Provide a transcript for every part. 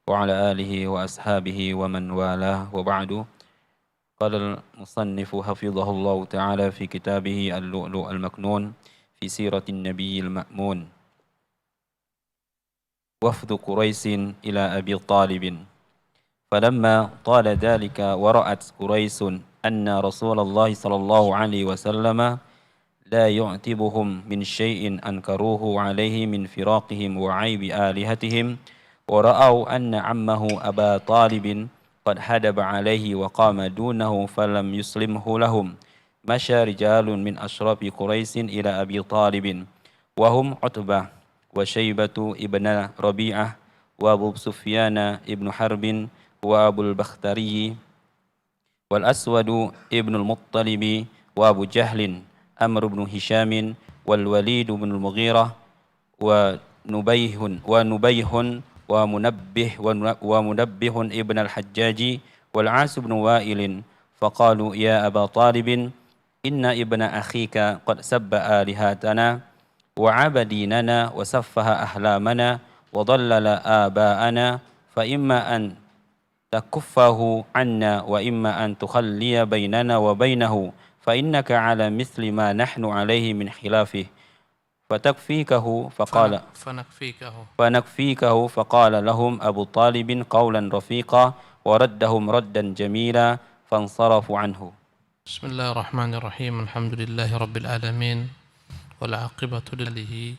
وعلى آله وأصحابه ومن والاه وبعد. قال المصنف حفظه الله تعالى في كتابه اللؤلؤ المكنون في سيرة النبي المأمون: وفد قريش إلى أبي طالب. فلما طال ذلك ورأت قريش أن رسول الله صلى الله عليه وسلم لا يعتبهم من شيء أنكروه عليه من فراقهم وعيب آلهتهم، ورأوا أن عمه أبا طالب قد حدب عليه وقام دونه فلم يسلمه لهم، مشى رجال من أشراف قريش إلى أبي طالب وهم عتبة وشيبة ابن ربيعة وأبو سفيان ابن حرب وأبو البختري والأسود ابن المطلب وأبو جهل أمر بن هشام والوليد بن المغيرة ونبيه ومنبه ابن الحجاج والعاص بن وائل، فقالوا: يا أبا طالب، إن ابن أخيك قد سب آلهتنا وعاب ديننا وسفه أحلامنا وضلل آباءنا، فإما أن تكفه عنا وإما أن تخلي بيننا وبينه، فإنك على مثل ما نحن عليه من خلافه، فنكفيكه. فقال لهم أبو طالب قولا رفيقا وردهم ردا جميلا فانصرفوا عنه. بسم الله الرحمن الرحيم. الحمد لله رب العالمين والعاقبة لله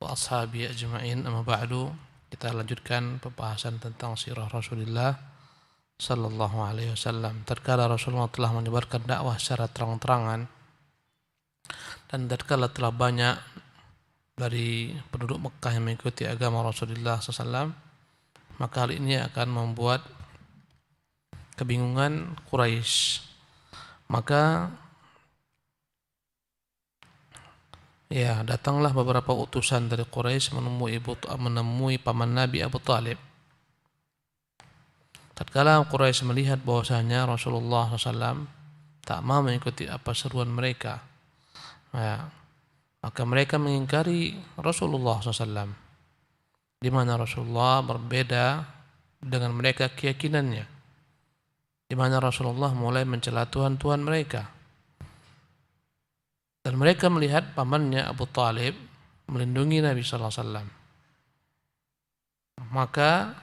وأصحابه أجمعين. Amma ba'du, kita lanjutkan pembahasan tentang sirah Rasulullah sallallahu alaihi wasallam. Tatkala Rasulullah telah menyebarkan dakwah secara terang-terangan dan tatkala telah banyak dari penduduk Mekah yang mengikuti agama Rasulullah SAW, maka hal ini akan membuat kebingungan Quraisy. Maka datanglah beberapa utusan dari Quraisy menemui paman Nabi Abu Talib. Tatkala Quraisy melihat bahwasanya Rasulullah SAW tak mau mengikuti apa seruan mereka, maka mereka mengingkari Rasulullah SAW, di mana Rasulullah berbeda dengan mereka keyakinannya, di mana Rasulullah mulai mencela Tuhan-Tuhan mereka. Dan mereka melihat pamannya Abu Talib melindungi Nabi sallallahu alaihi wasallam. Maka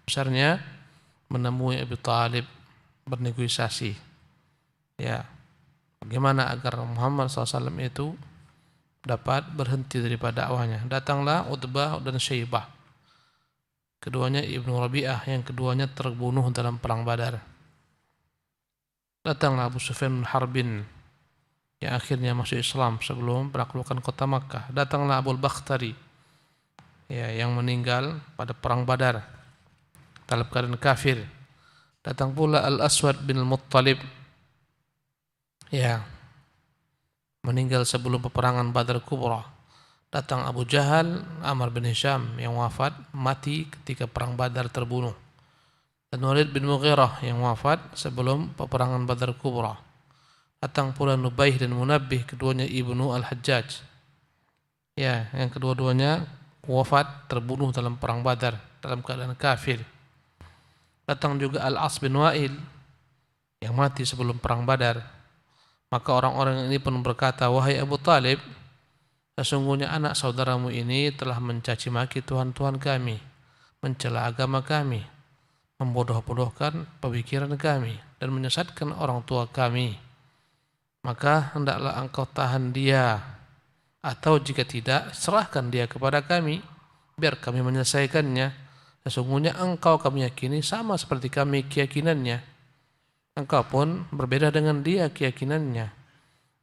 besarnya menemui Abu Talib bernegosiasi. Bagaimana agar Muhammad SAW itu dapat berhenti daripada dakwahnya. Datanglah Utbah dan Syaibah, keduanya Ibnu Rabi'ah, yang keduanya terbunuh dalam perang Badar. Datanglah Abu Sufyan bin Harbin, yang akhirnya masuk Islam sebelum menaklukkan kota Makkah. Datanglah Abu Bakhtari, yang meninggal pada perang Badar dalam keadaan kafir. Datang pula Al-Aswad bin Al-Muttalib, meninggal sebelum peperangan Badar Kubra. Datang Abu Jahal, Amr bin Hisham, yang mati ketika perang Badar, terbunuh. Dan Walid bin Mughirah, yang wafat sebelum peperangan Badar Kubra. Datang pula Nubaih dan Munabbih, keduanya Ibnu Al-Hajjaj, yang kedua-duanya wafat terbunuh dalam perang Badar dalam keadaan kafir. Datang juga Al-As bin Wa'il, yang mati sebelum perang Badar. Maka orang-orang ini pun berkata, wahai Abu Talib, sesungguhnya anak saudaramu ini telah mencaci maki Tuhan-Tuhan kami, mencela agama kami, membodoh-bodohkan pemikiran kami, dan menyesatkan orang tua kami. Maka hendaklah engkau tahan dia, atau jika tidak, serahkan dia kepada kami, biar kami menyelesaikannya. Sesungguhnya engkau kami yakini sama seperti kami keyakinannya. Engkau pun berbeda dengan dia keyakinannya.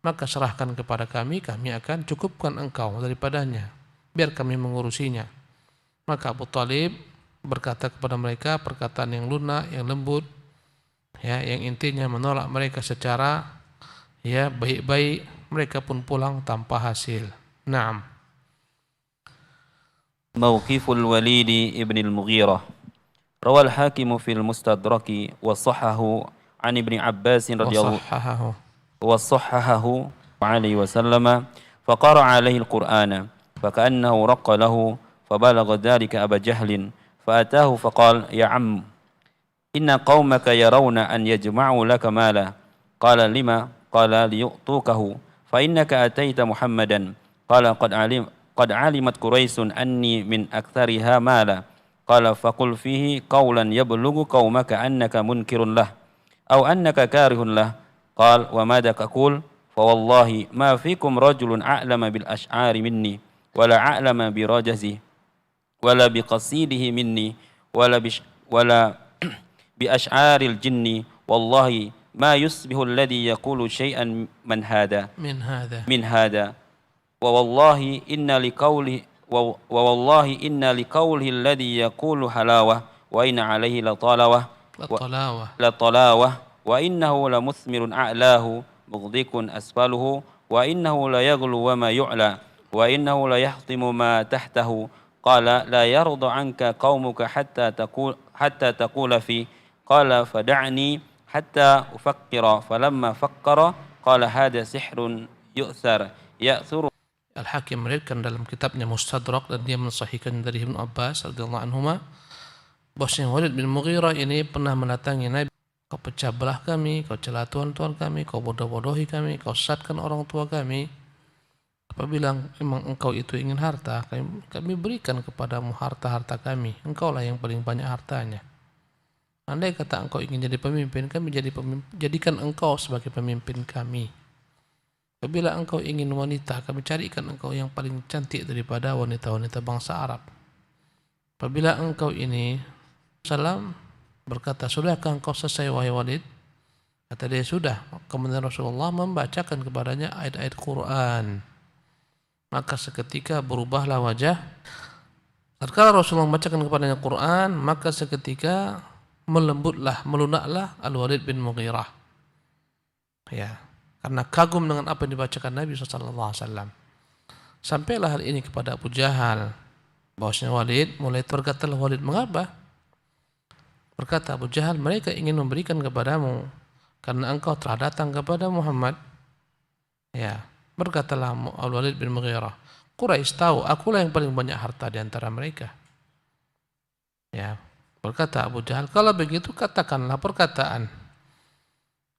Maka serahkan kepada kami, kami akan cukupkan engkau daripadanya, biar kami mengurusinya. Maka Abu Talib berkata kepada mereka perkataan yang lunak, yang lembut, yang intinya menolak mereka secara baik-baik. Mereka pun pulang tanpa hasil. Naam. Mauqiful Walid ibn al-Mughirah. Rawal Hakim fil Mustadrak wa sahhahu عن ابن عباس رضي الله وصححه عليه وسلم، فقرأ عليه القرآن فكأنه رق له فبلغ ذلك أبا جهل فأتاه فقال يا عم إن قومك يرون أن يجمعوا لك مالا قال لما قال ليؤتوكه فإنك أتيت محمدا قال قد علمت قريش أني من أكثرها مالا قال فقل فيه قولا يبلغ قومك أنك منكر له أو أنك كاره له قال وماذا تقول فوالله ما فيكم رجل أعلم بالأشعار مني ولا أعلم برجزه ولا بقصيده مني ولا بأشعار الجن والله ما يصبح الذي يقول شيئا من هذا ووالله إن لقوله الذي يقول حلاوة وإن عليه لطلاوة وإنه لمثمر أعلاه مغدق أسفله وإنه ليغلو وما يعلى وإنه ليحطم ما تحته قال لا يرضى عنك قومك حتى تقول فيه قال فدعني حتى أفكر فلما فكر قال هذا سحر يؤثر Al-Hakim meriwayatkan dalam kitabnya Mustadrak dan dia mensahihkan dari Ibnu Abbas radhiyallahu anhuma bahwasanya Walid bin Mughirah ini pernah mendatangi Nabi, kau pecah belah kami, kau celah tuan-tuan kami, kau bodoh-bodohi kami, kau sesatkan orang tua kami. Apa bilang, memang engkau itu ingin harta, kami berikan kepadamu harta-harta kami, engkaulah yang paling banyak hartanya. Andai kata engkau ingin jadi pemimpin, kami jadikan engkau sebagai pemimpin kami. Apabila engkau ingin wanita, kami carikan engkau yang paling cantik daripada wanita-wanita bangsa Arab. Apabila engkau ini, Salam berkata, sudahkah engkau selesai wahai Walid? Kata dia, sudah. Kemudian Rasulullah membacakan kepadanya ayat-ayat Quran. Maka seketika berubahlah wajah. Tatkala Rasulullah membacakan kepadanya Quran, maka seketika melunaklah Al-Walid bin Mughirah. Ya. Karena kagum dengan apa yang dibacakan Nabi SAW. Sampailah hal ini kepada Abu Jahal. Bahwasanya Walid, mulai berkatalah Walid, mengapa? Berkata Abu Jahal, mereka ingin memberikan kepadamu karena engkau telah datang kepada Muhammad. Ya, berkatalah Al-Walid bin Mughirah, Quraisy tahu akulah yang paling banyak harta di antara mereka. Ya, berkata Abu Jahal, kalau begitu katakanlah perkataan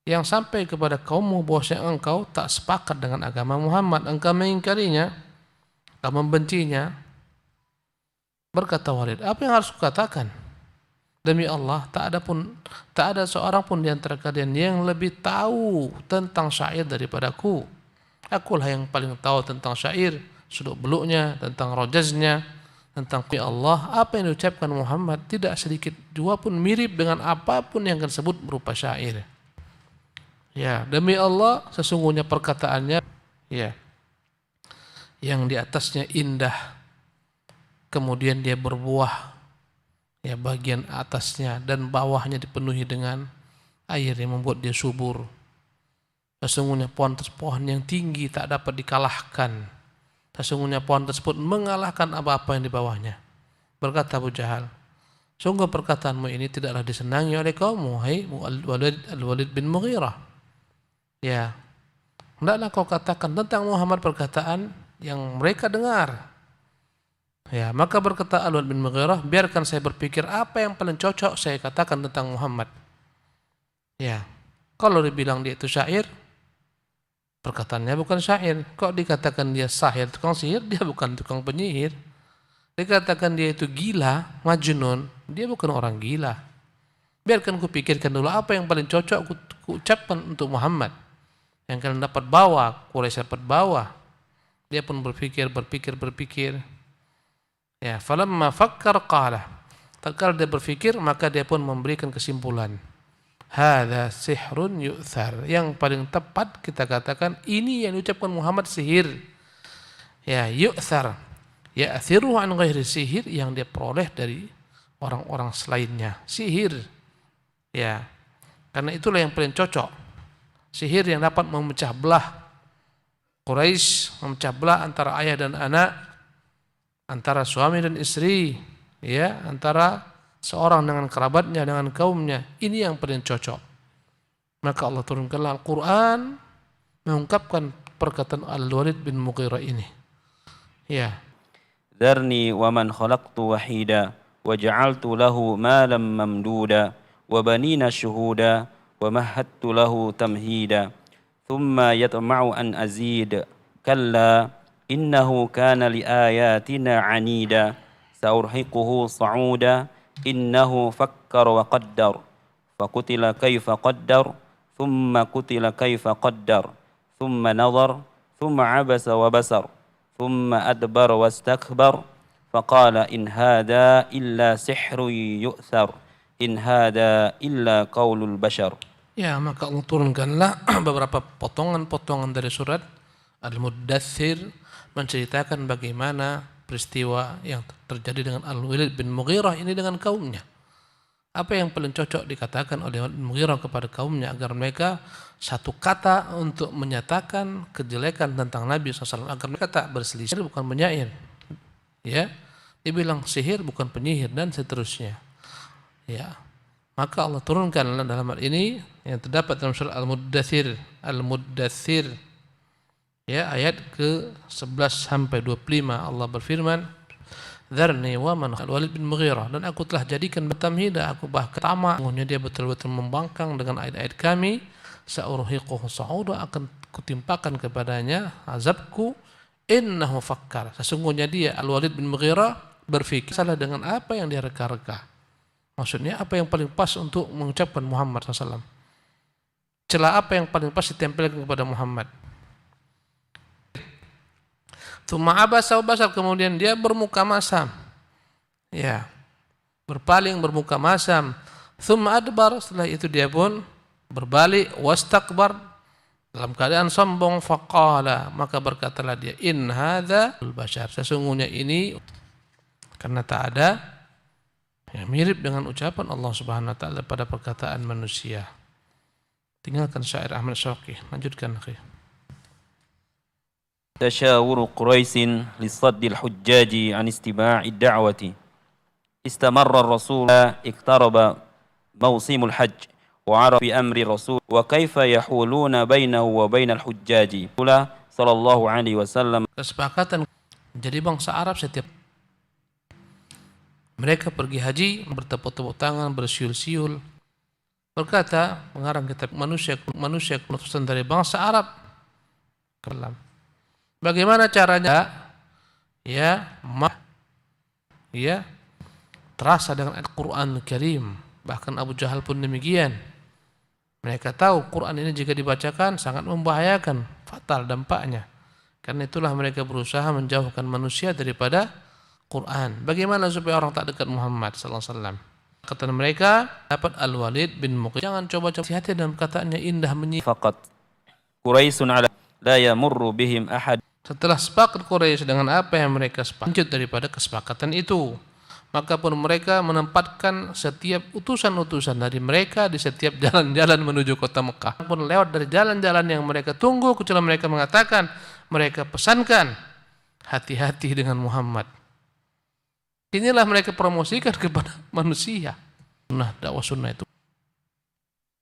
yang sampai kepada kaummu bahwasanya engkau tak sepakat dengan agama Muhammad, engkau mengingkarinya, engkau membencinya. Berkata Walid, apa yang harus kukatakan? Demi Allah, tak ada seorang pun di antara kalian yang lebih tahu tentang syair daripadaku. Akulah yang paling tahu tentang syair, suduk beluknya, tentang rojaznya, tentang Allah. Apa yang diucapkan Muhammad tidak sedikit jua pun mirip dengan apapun yang disebut berupa syair. Ya, demi Allah, sesungguhnya perkataannya, ya, yang di atasnya indah, kemudian dia berbuah, ya, bagian atasnya dan bawahnya dipenuhi dengan air yang membuat dia subur. Sesungguhnya pohon yang tinggi tak dapat dikalahkan. Sesungguhnya pohon tersebut mengalahkan apa-apa yang di bawahnya. Berkata Abu Jahal, sungguh perkataanmu ini tidaklah disenangi oleh kaummu, hai Al-Walid bin Mughirah. Ya, hendaklah kau katakan tentang Muhammad perkataan yang mereka dengar. Ya, maka berkata Al-Walid bin Mughirah, biarkan saya berpikir apa yang paling cocok saya katakan tentang Muhammad. Ya, kalau dibilang dia itu syair, perkataannya bukan syair. Kok dikatakan dia sahir, tukang sihir, dia bukan tukang penyihir. Dikatakan dia itu gila, majnun, dia bukan orang gila. Biarkan ku pikirkan dulu apa yang paling cocok ku ucapkan untuk Muhammad. Yang kalian dapat bawa, Quraisy dapat bawa. Dia pun berpikir. Ya, falamma fakkar qala. Tatkala dia berpikir, maka dia pun memberikan kesimpulan. Hadza sihrun yu'thar. Yang paling tepat kita katakan ini yang diucapkan Muhammad sihir. Ya, yu'thar. Ya'thiru an ghairi sihir, yang dia peroleh dari orang-orang selainnya. Sihir. Ya. Karena itulah yang paling cocok. Sihir yang dapat memecah belah Quraisy, memecah belah antara ayah dan anak, antara suami dan istri, ya, antara seorang dengan kerabatnya, dengan kaumnya. Ini yang paling cocok. Maka Allah turunkanlah Al-Quran mengungkapkan perkataan Al-Walid bin Mughirah ini. Ya. ذرني ومن خلقت وحيدا وجعلت له مالا ممدودا وبنين شهودا ومهدت له تمهيدا ثم يطمع أن أزيد كلا إنه كان لآياتنا عنيدا سأرهقه صعودا إنه فكر وقدر فقتل كيف قدر ثم قتل كيف قدر ثم نظر ثم عبس وبسر ثم أدبر واستكبر فقال إن هذا إلا سحر يؤثر إن هذا إلا قول البشر. Ya, maka Allah turunkanlah beberapa potongan-potongan dari surat Al-Muddathir menceritakan bagaimana peristiwa yang terjadi dengan Al-Walid bin Mughirah ini dengan kaumnya. Apa yang paling cocok dikatakan oleh Walid bin Mughirah kepada kaumnya agar mereka satu kata untuk menyatakan kejelekan tentang Nabi SAW, agar mereka tak berselisih, bukan penyair. Ya, dibilang sihir bukan penyihir dan seterusnya. Ya, maka Allah turunkan dalam hal ini yang terdapat dalam surah Al-Muddathir, ya, ayat ke-11 sampai 25 Allah berfirman, "Dzarni wa man Al-Walid bin Mughirah, dan aku telah jadikan bertamhida, aku bahkan tamak, dia betul-betul membangkang dengan ayat-ayat kami, sa'urhiquhu sa'uda, akan kutimpakan kepadanya azabku, innahu fakkar, sesungguhnya dia Al-Walid bin Mughirah berfikir salah dengan apa yang dia reka-reka." Maksudnya apa yang paling pas untuk mengucapkan Muhammad SAW, celah apa yang paling pas ditempelkan kepada Muhammad. Tsumma abasa wa basar, kemudian dia bermuka masam, ya, berpaling bermuka masam. Tsumma adbar, setelah itu dia pun berbalik, wastakbar, dalam keadaan sombong. Faqala, maka berkatalah dia, in hadza al-bashar, sesungguhnya ini, karena tak ada yang mirip dengan ucapan Allah Subhanahu wa taala pada perkataan manusia. Tinggalkan syair Ahmad Syauqi, lanjutkan akhi. تشاور قريش لصد الحجاج عن استماع الدعوة استمر الرسول اقترب موسم الحج وعرف بأمر الرسول وكيف يحولون بينه وبين الحجاج صلى الله عليه وسلم. Kesepakatan jadi bangsa Arab setiap mereka pergi haji bertepuk-tepuk tangan, bersiul-siul, berkata mengarang kitab manusia utusan dari bangsa Arab. Bagaimana caranya? Ya, terasa dengan Al-Quran Al-Karim. Bahkan Abu Jahal pun demikian. Mereka tahu Quran ini jika dibacakan sangat membahayakan, fatal dampaknya. Karena itulah mereka berusaha menjauhkan manusia daripada Quran. Bagaimana supaya orang tak dekat Muhammad SAW? Kata mereka, dapat Al-Walid bin Mughirah. Jangan coba-coba, hati-hati dalam kataannya indah menyindir. Faqat Quraisyun ala la yamurru bihim ahad. Setelah sepakat Quraisy dengan apa yang mereka sepakat daripada kesepakatan itu, maka pun mereka menempatkan setiap utusan-utusan dari mereka di setiap jalan-jalan menuju kota Mekah. Pun lewat dari jalan-jalan yang mereka tunggu, kecuali mereka mengatakan, mereka pesankan, hati-hati dengan Muhammad. Inilah mereka promosikan kepada manusia. Sunnah, dakwah sunnah itu.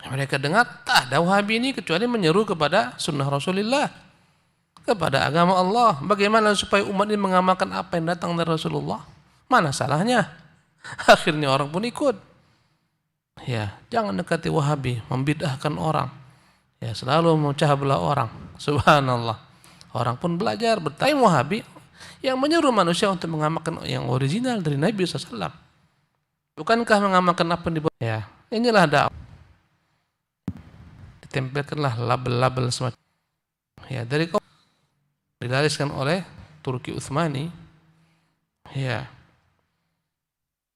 Mereka dengar, tak ada Wahabi ini kecuali menyeru kepada sunnah Rasulullah, kepada agama Allah. Bagaimana supaya umat ini mengamalkan apa yang datang dari Rasulullah? Mana salahnya? Akhirnya orang pun ikut. Ya, jangan dekati Wahabi, membid'ahkan orang. Ya, selalu memecah belah orang. Subhanallah. Orang pun belajar bertanya Wahabi yang menyeru manusia untuk mengamalkan yang original dari Nabi SAW. Bukankah mengamalkan apa yang dibawa? Ya, inilah dakwah. Ditempelkanlah label-label semacam. Ya, dari kaum dilariskan oleh Turki Utsmani. Ya.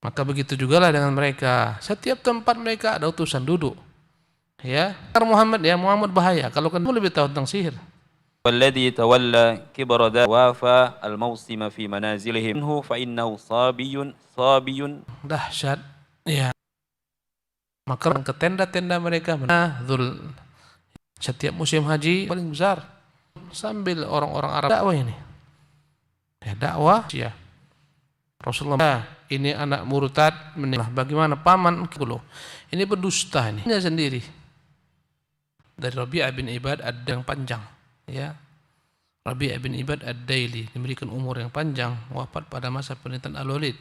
Maka begitu juga lah dengan mereka. Setiap tempat mereka ada utusan duduk. Ya. Muhammad, ya, Muhammad bahaya. Kalau kan lebih tahu tentang sihir. والذي تولى كبر ذا وافى الموسم في منازلهم منه فإنه صابي dahsyat. Ya. Maka ke tenda-tenda mereka setiap musim haji paling besar sambil orang-orang Arab dakwah ini. Ya, dakwah ya. Rasulullah ini anak murtad meninggal. Bagaimana paman dulu? Ini pendusta ini. Ini sendiri. Dari Rabi'ah bin Ibad ada yang panjang. Ya. Rabi' bin Ibad Ad-Daili diberikan umur yang panjang, wafat pada masa pemerintahan Al-Walid.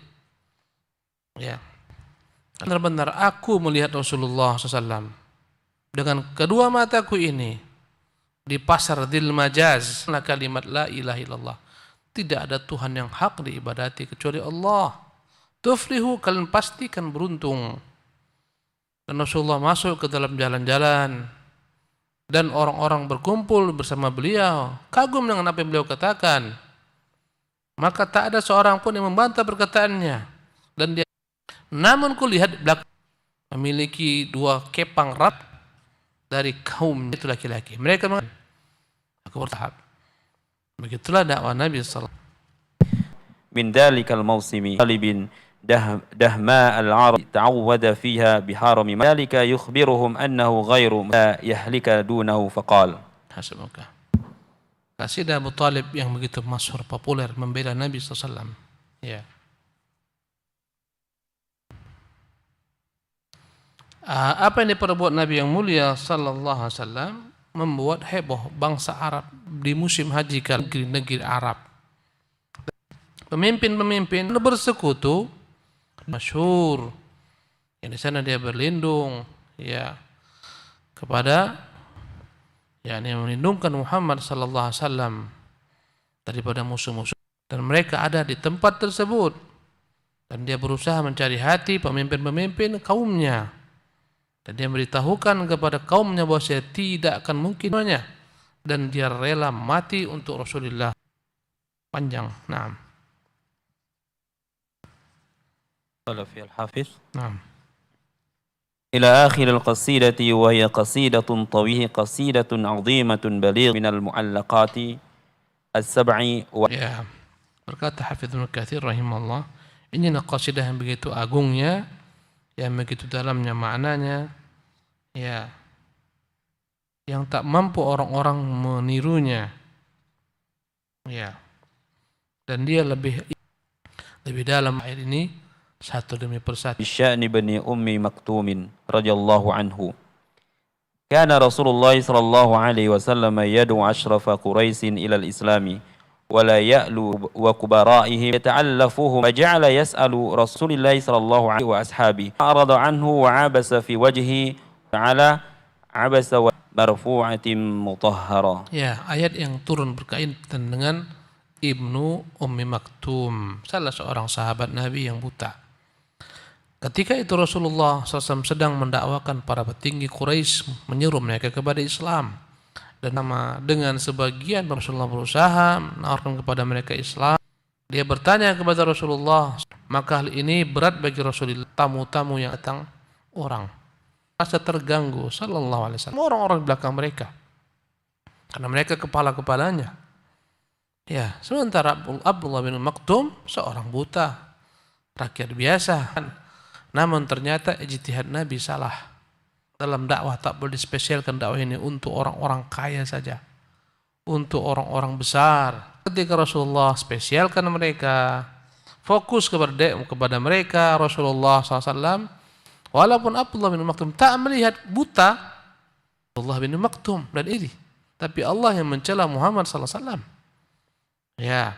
Ya. Benar-benar aku melihat Rasulullah SAW dengan kedua mataku ini di pasar Dzil Majaz. Kalimat la ilaha illallah. Tidak ada Tuhan yang hak diibadati kecuali Allah. Tuflihu, kalian pastikan beruntung. Dan Rasulullah masuk ke dalam jalan-jalan dan orang-orang berkumpul bersama beliau, kagum dengan apa yang beliau katakan. Maka tak ada seorang pun yang membantah perkataannya. Dan dia, namun kulihat belakang memiliki dua kepang rat dari kaum itu laki-laki. Mereka mengatakan, aku bertahap. Begitulah dakwah Nabi sallallahu alaihi wasallam. من ذلك الموسم طالب دهماء العرب تعود فيها بحرم ذلك يخبرهم أنه غير يهلك دونه فقال Hasbuka. Kasidah Abu Talib yang begitu masyhur populer membela Nabi SAW. Ya. Apa yang diperbuat Nabi yang mulia sallallahu alaihi wasallam membuat heboh bangsa Arab di musim haji ke negeri-negeri Arab. Pemimpin-pemimpin bersekutu masyhur yang di sana dia berlindung ya kepada yakni melindungkan Muhammad sallallahu alaihi wasallam daripada musuh-musuh, dan mereka ada di tempat tersebut dan dia berusaha mencari hati pemimpin-pemimpin kaumnya dan dia memberitahukan kepada kaumnya bahwa saya tidak akan mungkin dan dia rela mati untuk Rasulullah. Panjang. Naam. قال في الحافظ Naam. إلى آخر القصيدة وهي قصيدة طويلة قصيدة عظيمة بليغة من المعلقات السبع Ya. Berkata Hafidz Ibnu Katsir rahimahullah, ini qasidah yang begitu agungnya, yang begitu dalamnya maknanya, ya, yang tak mampu orang-orang menirunya, ya, dan dia lebih dalam ayat ini satu demi persatu. بشأن بني أم مكتوم رضي الله عنه كان رسول الله صلى الله عليه وسلم يدعو أشرف قريش إلى الإسلام ولا يألو وكبرائهم يتعلفهم فجعل يسأل رسول الله صلى الله عليه وأصحابه أعرض عنه وعبس في وجهه تعالى عبس مرفوعة مطهرة. Ya, ayat yang turun berkaitan dengan Ibnu Ummi Maktum, salah seorang sahabat Nabi yang buta. Ketika itu Rasulullah SAW sedang mendakwakan para petinggi Quraisy, menyuruh mereka kepada Islam. Dan dengan sebagian Rasulullah berusaha menawarkan kepada mereka Islam. Dia bertanya kepada Rasulullah, maka hal ini berat bagi Rasulullah. Tamu-tamu yang datang orang rasa terganggu sallallahu alaihi wasallam, orang-orang di belakang mereka, karena mereka kepala-kepalanya. Ya, sementara Abdullah bin Maktum seorang buta, rakyat biasa. Namun ternyata ijtihad Nabi salah. Dalam dakwah tak boleh dispesialkan dakwah ini untuk orang-orang kaya saja, untuk orang-orang besar. Ketika Rasulullah spesialkan mereka, fokus kepada mereka, Rasulullah SAW, walaupun Abdullah bin Maktum tak melihat buta Abdullah bin Maktum dan ini, tapi Allah yang mencela Muhammad SAW. Ya.